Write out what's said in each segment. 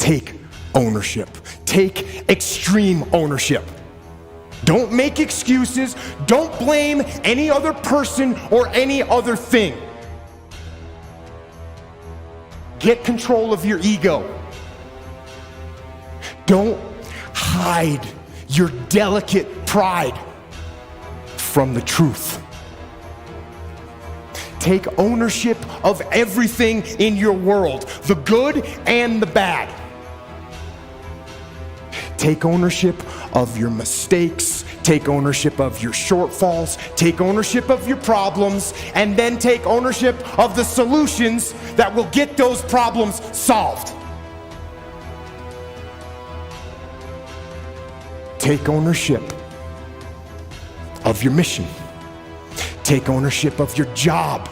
take ownership. Take extreme ownership. Don't make excuses. Don't blame any other person or any other thing. Get control of your ego. Don't hide your delicate pride from the truth. Take ownership of everything in your world, the good and the bad. Take ownership of your mistakes, take ownership of your shortfalls, take ownership of your problems, and then take ownership of the solutions that will get those problems solved. Take ownership of your mission. Take ownership of your job,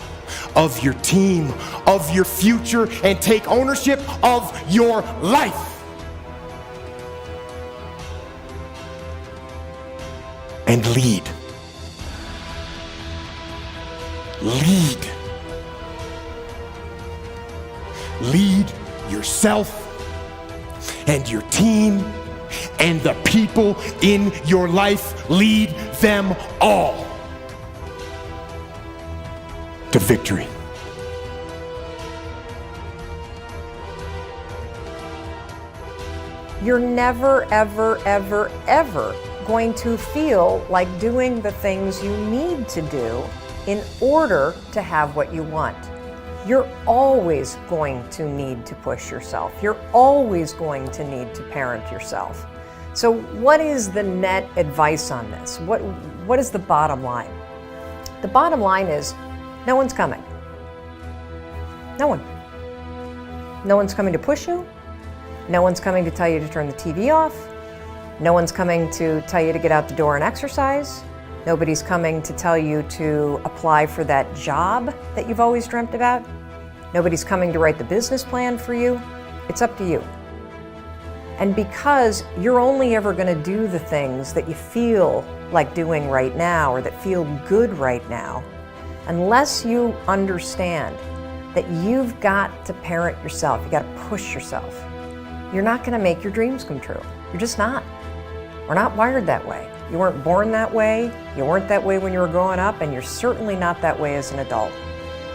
of your team, of your future, and take ownership of your life. And lead. Lead. Lead yourself and your team and the people in your life. Lead them all to victory. You're never, ever, ever, ever going to feel like doing the things you need to do in order to have what you want. You're always going to need to push yourself. You're always going to need to parent yourself. So what is the net advice on this? What is the bottom line? The bottom line is no one's coming. No one. No one's coming to push you. No one's coming to tell you to turn the TV off. No one's coming to tell you to get out the door and exercise. Nobody's coming to tell you to apply for that job that you've always dreamt about. Nobody's coming to write the business plan for you. It's up to you. And because you're only ever going to do the things that you feel like doing right now or that feel good right now, unless you understand that you've got to parent yourself, you got to push yourself, you're not going to make your dreams come true. You're just not. We're not wired that way. You weren't born that way, you weren't that way when you were growing up, and you're certainly not that way as an adult.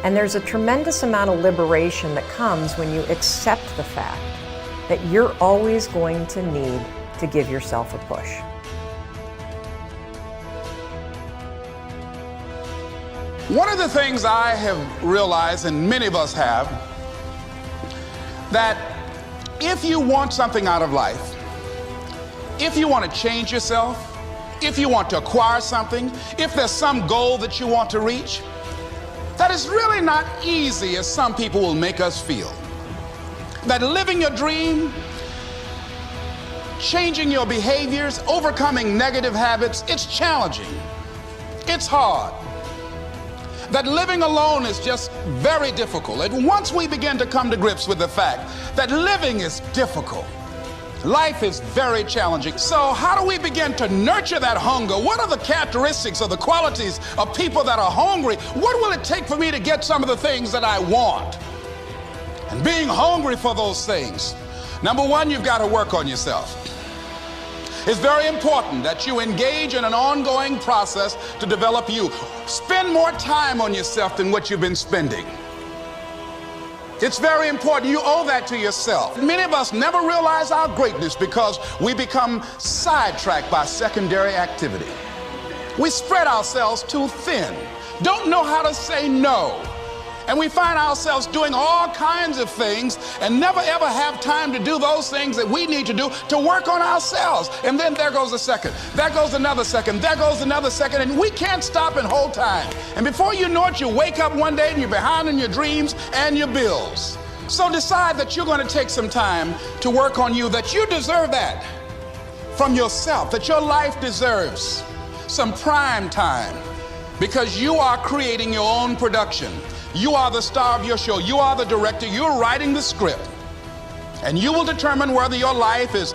And there's a tremendous amount of liberation that comes when you accept the fact that you're always going to need to give yourself a push. One of the things I have realized, and many of us have, that if you want something out of life, if you want to change yourself, if you want to acquire something, if there's some goal that you want to reach, that is really not easy as some people will make us feel. That living your dream, changing your behaviors, overcoming negative habits, it's challenging. It's hard. That living alone is just very difficult. And once we begin to come to grips with the fact that living is difficult, life is very challenging. So how do we begin to nurture that hunger? What are the characteristics or the qualities of people that are hungry? What will it take for me to get some of the things that I want? And being hungry for those things, number one, you've got to work on yourself. It's very important that you engage in an ongoing process to develop you. Spend more time on yourself than what you've been spending. It's very important. You owe that to yourself. Many of us never realize our greatness because we become sidetracked by secondary activity. We spread ourselves too thin, don't know how to say no. And we find ourselves doing all kinds of things and never ever have time to do those things that we need to do to work on ourselves. And then there goes a second, there goes another second, there goes another second, and we can't stop and hold time. And before you know it, you wake up one day and you're behind on your dreams and your bills. So decide that you're going to take some time to work on you, that you deserve that from yourself, that your life deserves some prime time because you are creating your own production. You are the star of your show. You are the director. You're writing the script. And you will determine whether your life is